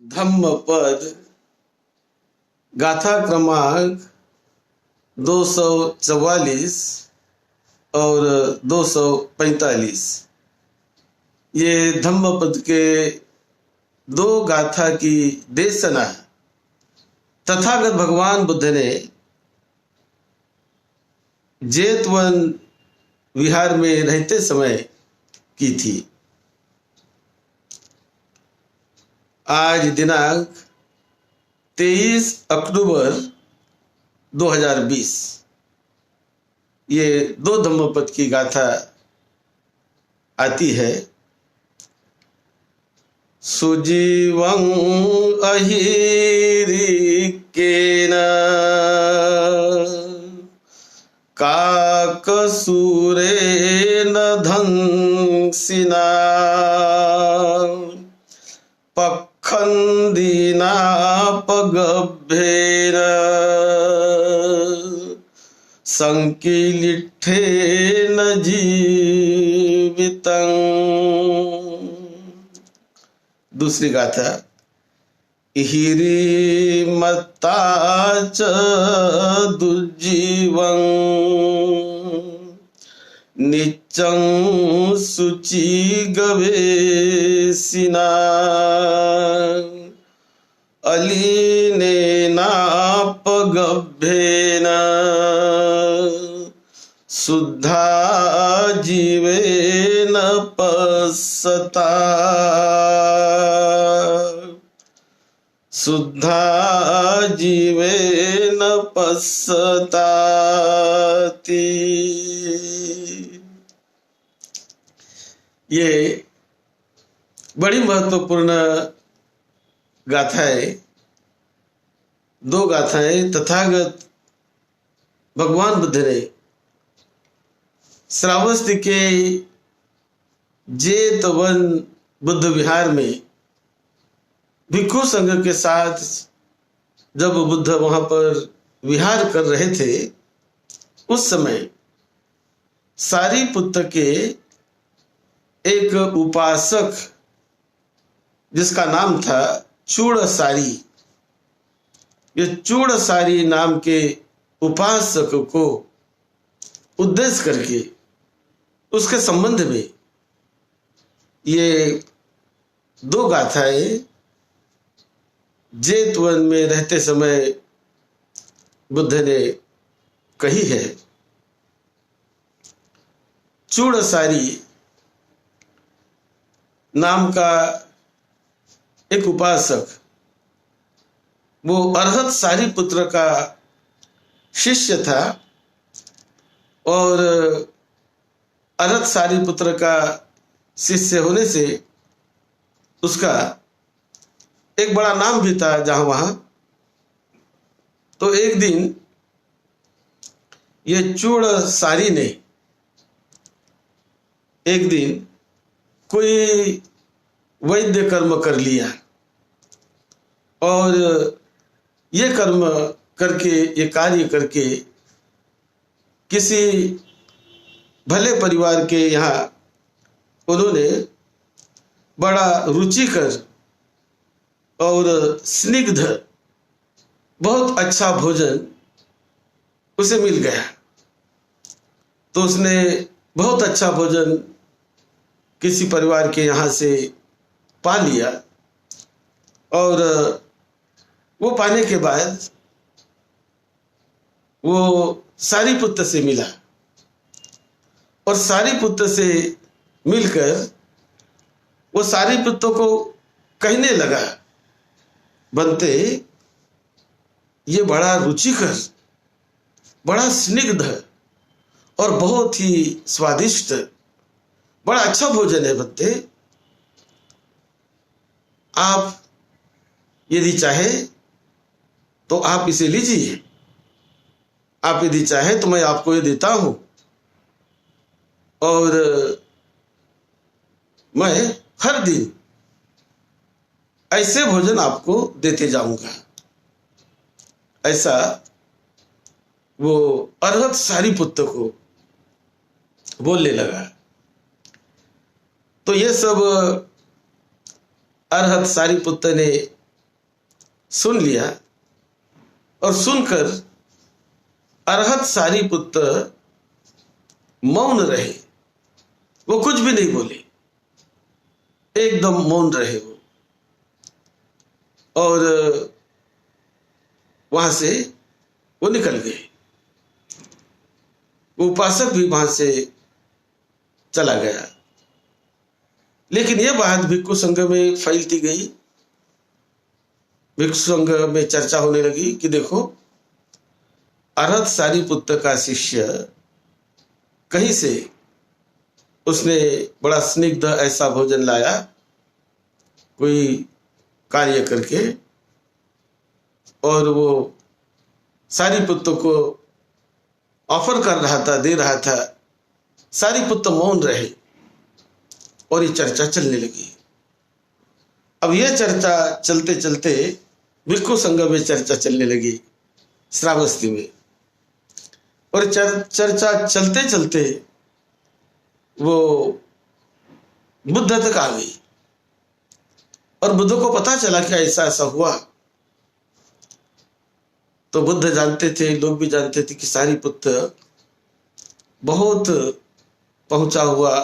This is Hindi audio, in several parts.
धम्मपद गाथा क्रमांक 244 और 245। ये धम्मपद के दो गाथा की देशना तथागत भगवान बुद्ध ने जेतवन विहार में रहते समय की थी। आज दिनांक 23 अक्टूबर 2020 ये दो धम्मपद की गाथा आती है। सुजीवं अहिरिकेन काकसूरेण धंसिना पखंदिना पगभ्येन संकीलिठेन जीवितं। दूसरी गाथा हिरिमत्ता च दुर्जीवं नित्यं शुचि गवेशिना अलीनेनापगभ्येन शुद्धा जीवेन पश्यता शुद्धा जीवेन पश्यताति। ये बड़ी महत्वपूर्ण गाथाएं, दो गाथाएं तथागत भगवान बुद्ध ने श्रावस्ती के जेतवन बुद्ध विहार में भिक्षु संघ के साथ जब बुद्ध वहां पर विहार कर रहे थे, उस समय सारीपुत्र के एक उपासक जिसका नाम था चूड़सारी, ये चूड़सारी नाम के उपासक को उद्देश्य करके उसके संबंध में ये दो गाथाएं जेतवन में रहते समय बुद्ध ने कही है। चूड़सारी नाम का एक उपासक, वो अर्हत सारीपुत्र का शिष्य था और अर्हत सारीपुत्र का शिष्य होने से उसका एक बड़ा नाम भी था जहां वहां। तो एक दिन ये चूड़सारी ने एक दिन कोई वैद्य कर्म कर लिया और ये कर्म करके, ये कार्य करके किसी भले परिवार के यहाँ उन्होंने बड़ा रुचिकर और स्निग्ध बहुत अच्छा भोजन उसे मिल गया। तो उसने बहुत अच्छा भोजन किसी परिवार के यहाँ से पा लिया और वो पाने के बाद वो सारीपुत्र से मिला और सारीपुत्र से मिलकर वो सारीपुत्र को कहने लगा, बनते ये बड़ा रुचिकर, बड़ा स्निग्ध और बहुत ही स्वादिष्ट, बड़ा अच्छा भोजन है बनते। आप यदि चाहे तो आप इसे लीजिए, आप यदि चाहे तो मैं आपको ये देता हूं और मैं हर दिन ऐसे भोजन आपको देते जाऊंगा। ऐसा वो अर्हत सारीपुत्र को बोलने लगा। तो ये सब अरहत सारीपुत्र ने सुन लिया और सुनकर अरहत सारीपुत्र मौन रहे, वो कुछ भी नहीं बोले, एकदम मौन रहे वो। और वहां से वो निकल गए। वो उपासक भी वहां से चला गया। लेकिन यह बात भिक्षु संघ में फैलती गई। भिक्षु संघ में चर्चा होने लगी कि देखो, अरहत सारीपुत्र का शिष्य कहीं से उसने बड़ा स्निग्ध ऐसा भोजन लाया, कोई कार्य करके, और वो सारीपुत्र को ऑफर कर रहा था, दे रहा था। सारीपुत्र मौन रहे और ये चर्चा चलने लगी। अब यह चर्चा चलते चलते भिक्षु संघ में चर्चा चलने लगी श्रावस्ती में, और चर्चा चलते चलते वो बुद्ध तक आ गई। और बुद्ध को पता चला कि ऐसा ऐसा हुआ। तो बुद्ध जानते थे, लोग भी जानते थे कि सारीपुत्र बहुत पहुंचा हुआ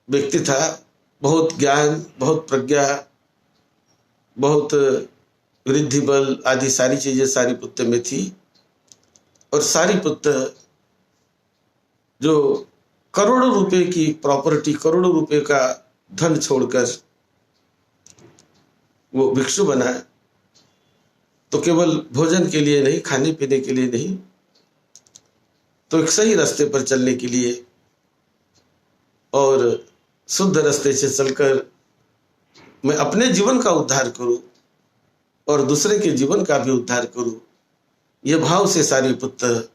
व्यक्ति था, बहुत ज्ञान, बहुत प्रज्ञा, बहुत वृद्धि बल आदि सारी चीजें सारीपुत्र में थी। और सारीपुत्र जो करोड़ों रुपए की प्रॉपर्टी, करोड़ों रुपए का धन छोड़कर वो भिक्षु बना, तो केवल भोजन के लिए नहीं, खाने पीने के लिए नहीं, तो एक सही रास्ते पर चलने के लिए और शुद्ध रास्ते से चलकर मैं अपने जीवन का उद्धार करूं और दूसरे के जीवन का भी उद्धार करूं, यह भाव से सारीपुत्र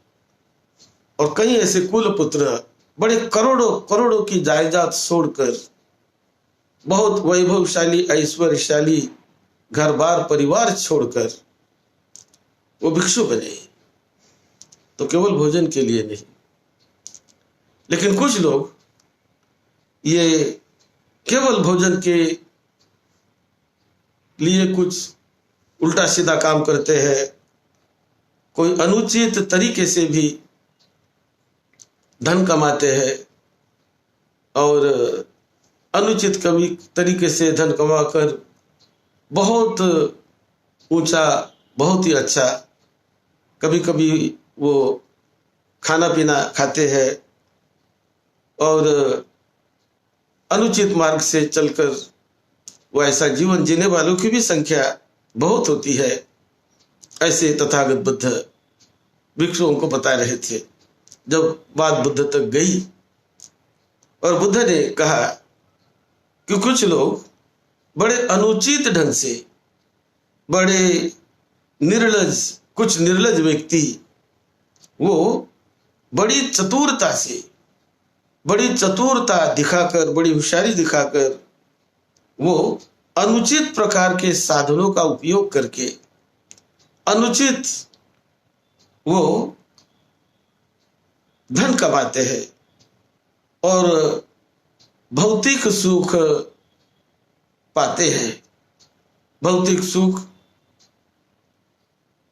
और कई ऐसे कुल पुत्र बड़े करोड़ों करोड़ों की जायदाद छोड़कर, बहुत वैभवशाली ऐश्वर्यशाली घर बार परिवार छोड़कर वो भिक्षु बने, तो केवल भोजन के लिए नहीं। लेकिन कुछ लोग ये केवल भोजन के लिए कुछ उल्टा सीधा काम करते हैं, कोई अनुचित तरीके से भी धन कमाते हैं और अनुचित कभी तरीके से धन कमाकर बहुत ऊंचा, बहुत ही अच्छा, कभी कभी वो खाना पीना खाते हैं और अनुचित मार्ग से चलकर वो ऐसा जीवन जीने वालों की भी संख्या बहुत होती है। ऐसे तथागत बुद्ध भिक्षुओं को बता रहे थे। जब बात बुद्ध तक गई और बुद्ध ने कहा कि कुछ लोग बड़े अनुचित ढंग से, बड़े निर्लज, कुछ निर्लज व्यक्ति वो बड़ी चतुरता से, बड़ी चतुरता दिखाकर, बड़ी होशियारी दिखाकर वो अनुचित प्रकार के साधनों का उपयोग करके अनुचित वो धन कमाते हैं और भौतिक सुख पाते हैं। भौतिक सुख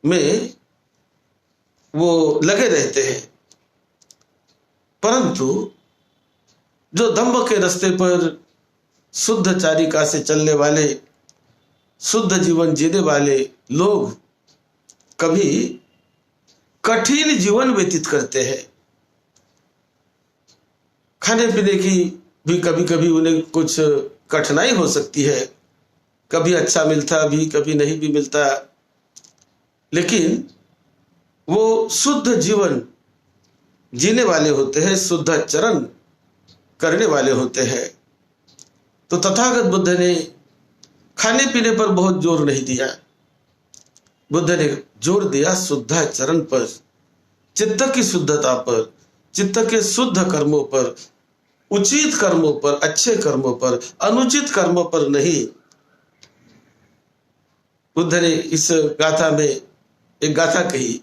में वो लगे रहते हैं, परंतु जो दंभ के रास्ते पर शुद्ध चारिका से चलने वाले, शुद्ध जीवन जीने वाले लोग कभी कठिन जीवन व्यतीत करते हैं। खाने पीने की भी कभी कभी उन्हें कुछ कठिनाई हो सकती है, कभी अच्छा मिलता भी, कभी नहीं भी मिलता, लेकिन वो शुद्ध जीवन जीने वाले होते हैं, शुद्ध आचरण करने वाले होते हैं। तो तथागत बुद्ध ने खाने पीने पर बहुत जोर नहीं दिया, बुद्ध ने जोर दिया शुद्धाचरण पर, चित्त की शुद्धता पर, चित्त के शुद्ध कर्मों पर, उचित कर्मों पर, अच्छे कर्मों पर, अनुचित कर्मों पर नहीं। बुद्ध ने इस गाथा में एक गाथा कही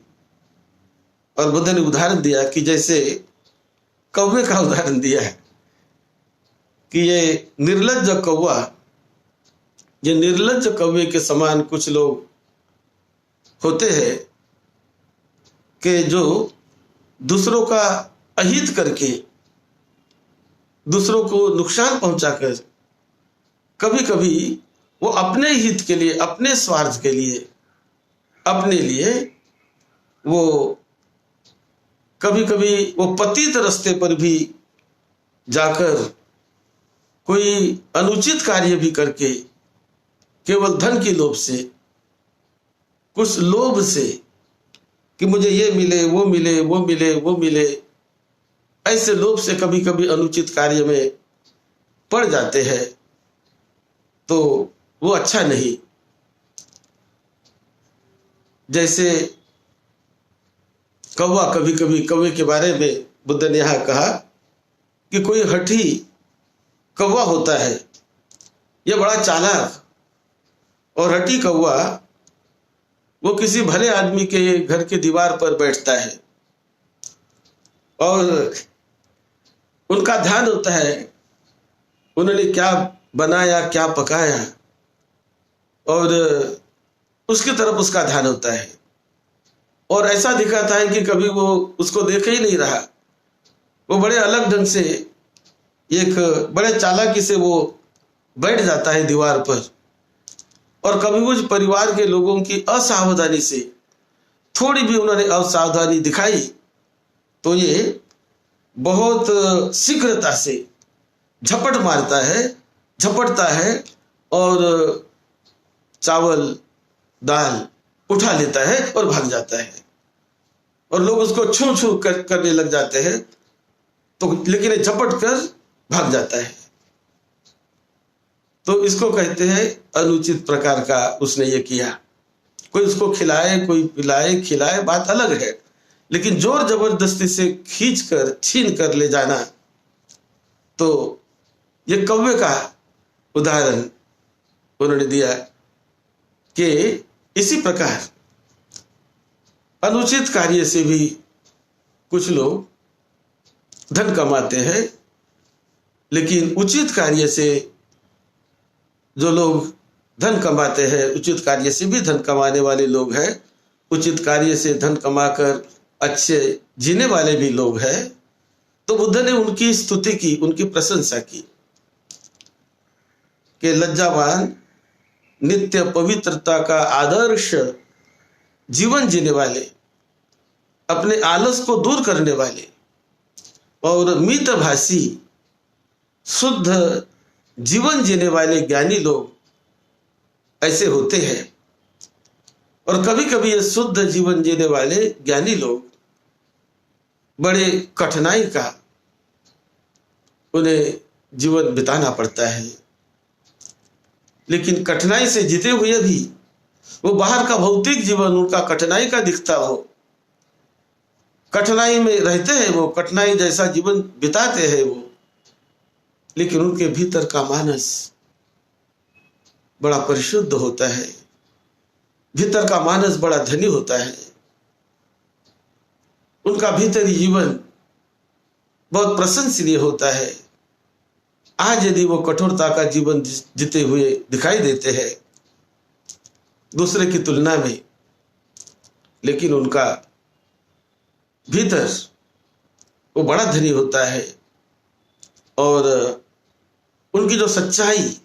और बुद्ध ने उदाहरण दिया कि जैसे कौवे का उदाहरण दिया है कि ये निर्लज्ज कौवा ये निर्लज्ज कौवे के समान कुछ लोग होते हैं कि जो दूसरों का अहित करके, दूसरों को नुकसान पहुंचाकर, कभी कभी वो अपने हित के लिए, अपने स्वार्थ के लिए, अपने लिए वो कभी कभी वो पतित रास्ते पर भी जाकर कोई अनुचित कार्य भी करके केवल धन की लोभ से, कुछ लोभ से कि मुझे ये मिले, वो मिले, वो मिले, वो मिले, ऐसे लोभ से कभी कभी अनुचित कार्य में पड़ जाते हैं, तो वो अच्छा नहीं। जैसे कौवा, कभी कभी कौवे के बारे में बुद्ध ने यहाँ कहा कि कोई हठी कौवा होता है, यह बड़ा चालाक और हठी कौवा, वो किसी भले आदमी के घर के दीवार पर बैठता है और उनका ध्यान होता है उन्होंने क्या बनाया, क्या पकाया, और उसकी तरफ उसका ध्यान होता है। और ऐसा दिखाता है कि कभी वो उसको देख ही नहीं रहा, वो बड़े अलग ढंग से, एक बड़े चालाकी से वो बैठ जाता है दीवार पर। और कभी वो परिवार के लोगों की असावधानी से, थोड़ी भी उन्होंने असावधानी दिखाई तो ये बहुत शीघ्रता से झपट मारता है, झपटता है और चावल दाल उठा लेता है और भाग जाता है। और लोग उसको छू छू करने लग जाते हैं, तो लेकिन झपट कर भाग जाता है। तो इसको कहते हैं अनुचित प्रकार का उसने ये किया। कोई उसको खिलाए, कोई पिलाए, खिलाए, बात अलग है, लेकिन जोर जबरदस्ती से खींच कर, छीन कर ले जाना, तो ये कौवे का उदाहरण उन्होंने दिया कि इसी प्रकार अनुचित कार्य से भी कुछ लोग धन कमाते हैं, लेकिन उचित कार्य से जो लोग धन कमाते हैं, उचित कार्य से भी धन कमाने वाले लोग हैं, उचित कार्य से धन कमाकर अच्छे जीने वाले भी लोग हैं, तो बुद्ध ने उनकी स्तुति की, उनकी प्रशंसा की कि लज्जावान, नित्य पवित्रता का आदर्श जीवन जीने वाले, अपने आलस को दूर करने वाले और मितभाषी शुद्ध जीवन जीने वाले ज्ञानी लोग ऐसे होते हैं। और कभी कभी ये शुद्ध जीवन जीने वाले ज्ञानी लोग बड़े कठिनाई का उन्हें जीवन बिताना पड़ता है, लेकिन कठिनाई से जीते हुए भी वो बाहर का भौतिक जीवन उनका कठिनाई का दिखता हो, कठिनाई में रहते हैं, वो कठिनाई जैसा जीवन बिताते हैं वो, लेकिन उनके भीतर का मानस बड़ा परिशुद्ध होता है, भीतर का मानस बड़ा धनी होता है, उनका भीतरी जीवन बहुत प्रशंसनीय होता है। आज यदि वो कठोरता का जीवन जीते हुए दिखाई देते हैं दूसरे की तुलना में, लेकिन उनका भीतर वो बड़ा धनी होता है और उनकी जो सच्चाई,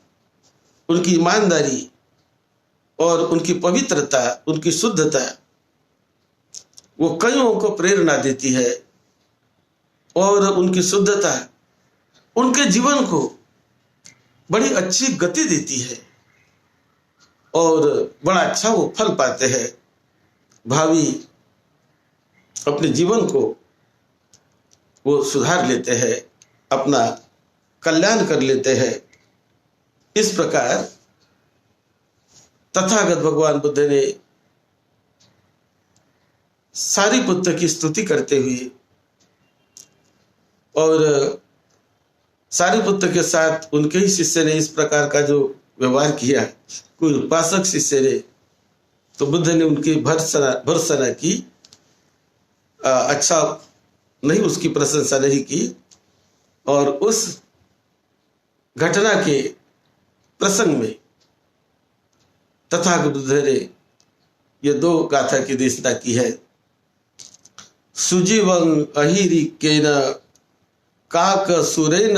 उनकी ईमानदारी और उनकी पवित्रता, उनकी शुद्धता, वो कईयों को प्रेरणा देती है और उनकी शुद्धता उनके जीवन को बड़ी अच्छी गति देती है और बड़ा अच्छा वो फल पाते हैं। भावी अपने जीवन को वो सुधार लेते हैं, अपना कल्याण कर लेते हैं। इस प्रकार तथागत भगवान बुद्ध ने सारिपुत्र की स्तुति करते हुए और सारिपुत्र के साथ उनके ही शिष्य ने इस प्रकार का जो व्यवहार किया, कोई उपासक शिष्य ने, तो बुद्ध ने उनकी भर्त्सना की, अच्छा नहीं, उसकी प्रशंसा नहीं की। और उस घटना के प्रसंग में तथागत बुद्ध ने ये 2 गाथा की देशना की है। सुजीवं अहिरी केन काक सुरेन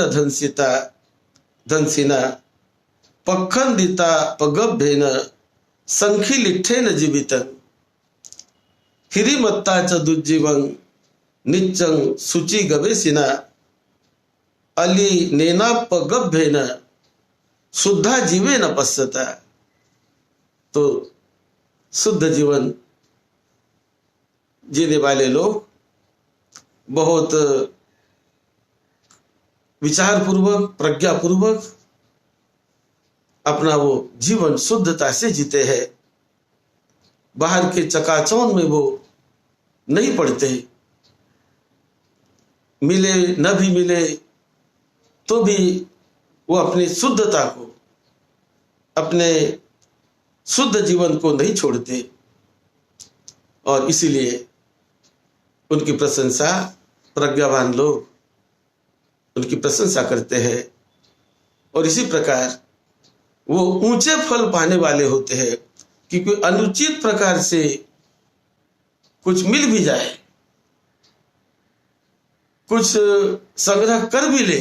धनसिना पखंदिता पगभ्येन संखिलिठ्ठेन जीवितं हिरिमत्ता च दुर्जीवं नित्यं शुचि गवेशिना अली नेना पगभ्येन शुद्धा जीवेन पश्यता। तो शुद्ध जीवन जीने वाले लोग बहुत विचार पूर्वक, प्रज्ञा पूर्वक अपना वो जीवन शुद्धता से जीते हैं। बाहर के चकाचौंध में वो नहीं पड़ते। मिले न भी मिले तो भी वो अपनी शुद्धता को, अपने शुद्ध जीवन को नहीं छोड़ते। और इसीलिए उनकी प्रशंसा, प्रज्ञावान लोग उनकी प्रशंसा करते हैं। और इसी प्रकार वो ऊंचे फल पाने वाले होते हैं। क्योंकि अनुचित प्रकार से कुछ मिल भी जाए, कुछ संग्रह कर भी ले,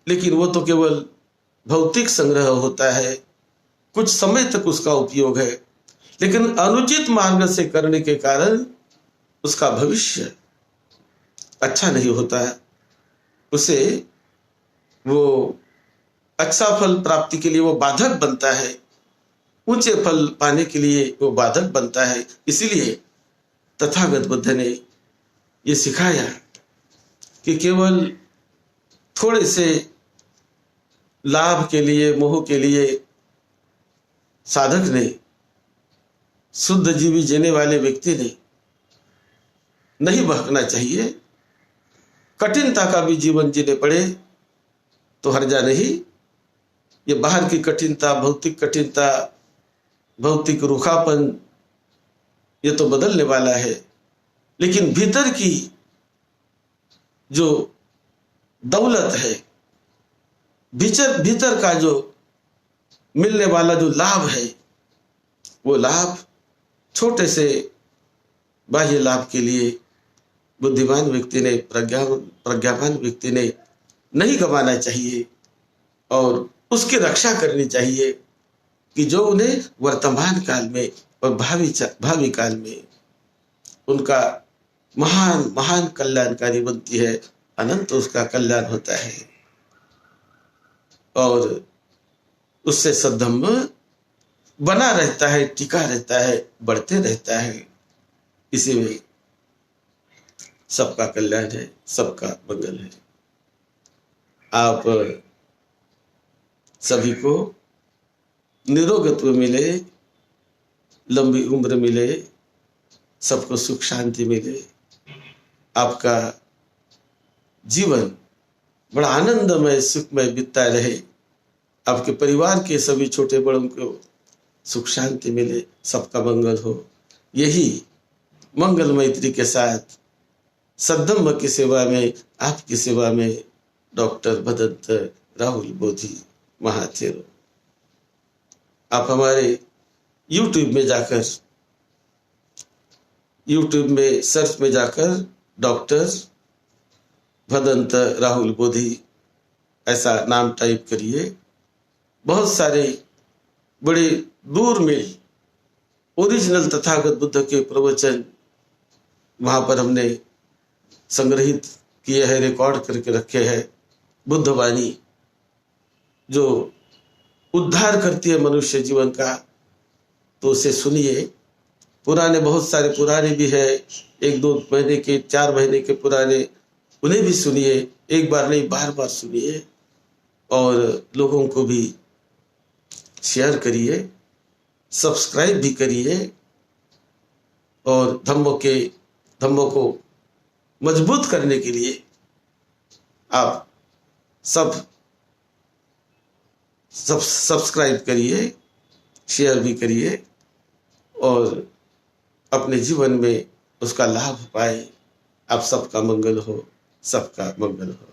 लेकिन वो तो केवल भौतिक संग्रह होता है, कुछ समय तक उसका उपयोग है। लेकिन अनुचित मार्ग से करने के कारण उसका भविष्य अच्छा नहीं होता है। उसे वो अच्छा फल प्राप्ति के लिए वो बाधक बनता है, ऊंचे फल पाने के लिए वो बाधक बनता है। इसीलिए तथागत बुद्ध ने ये सिखाया कि केवल थोड़े से लाभ के लिए, मोह के लिए साधक ने, शुद्ध जीवी जीने वाले व्यक्ति ने नहीं बहकना चाहिए। कठिनता का भी जीवन जीने पड़े तो हर्जा नहीं। ये बाहर की कठिनता, भौतिक रूखापन, ये तो बदलने वाला है। लेकिन भीतर की जो दौलत है, भीतर का जो मिलने वाला जो लाभ है, वो लाभ छोटे से बाह्य लाभ के लिए बुद्धिमान व्यक्ति ने, प्रज्ञावान व्यक्ति ने नहीं गंवाना चाहिए और उसकी रक्षा करनी चाहिए कि जो उन्हें वर्तमान काल में और भावी काल में उनका महान महान कल्याणकारी बनती है, अनंत उसका कल्याण होता है और उससे सद्धम्म बना रहता है, टिका रहता है, बढ़ते रहता है। इसी में सबका कल्याण है, सबका मंगल है। आप सभी को निरोगत्व मिले, लंबी उम्र मिले, सबको सुख शांति मिले, आपका जीवन बड़ा आनंदमय सुखमय बीतता रहे, आपके परिवार के सभी छोटे बड़ों को सुख शांति मिले, सबका मंगल हो। यही मंगल मैत्री के साथ सद्धम्म की सेवा में, आपकी सेवा में डॉक्टर भदंत राहुल बोधि महाथेरो। आप हमारे YouTube में सर्च में जाकर डॉक्टर भदंत राहुल बोधि ऐसा नाम टाइप करिए। बहुत सारे बड़े दूर में ओरिजिनल तथागत बुद्ध के प्रवचन वहां पर हमने संग्रहित किए हैं, रिकॉर्ड करके रखे हैं। बुद्ध वाणी जो उद्धार करती है मनुष्य जीवन का, तो उसे सुनिए। पुराने बहुत सारे पुराने भी है, 1-2 महीने के, 4 महीने के पुराने, उन्हें भी सुनिए। एक बार नहीं, बार बार सुनिए और लोगों को भी शेयर करिए, सब्सक्राइब भी करिए और धम्मों को मजबूत करने के लिए आप सब सब्सक्राइब करिए, शेयर भी करिए और अपने जीवन में उसका लाभ पाए। आप सबका मंगल हो, सबका मंगल हो।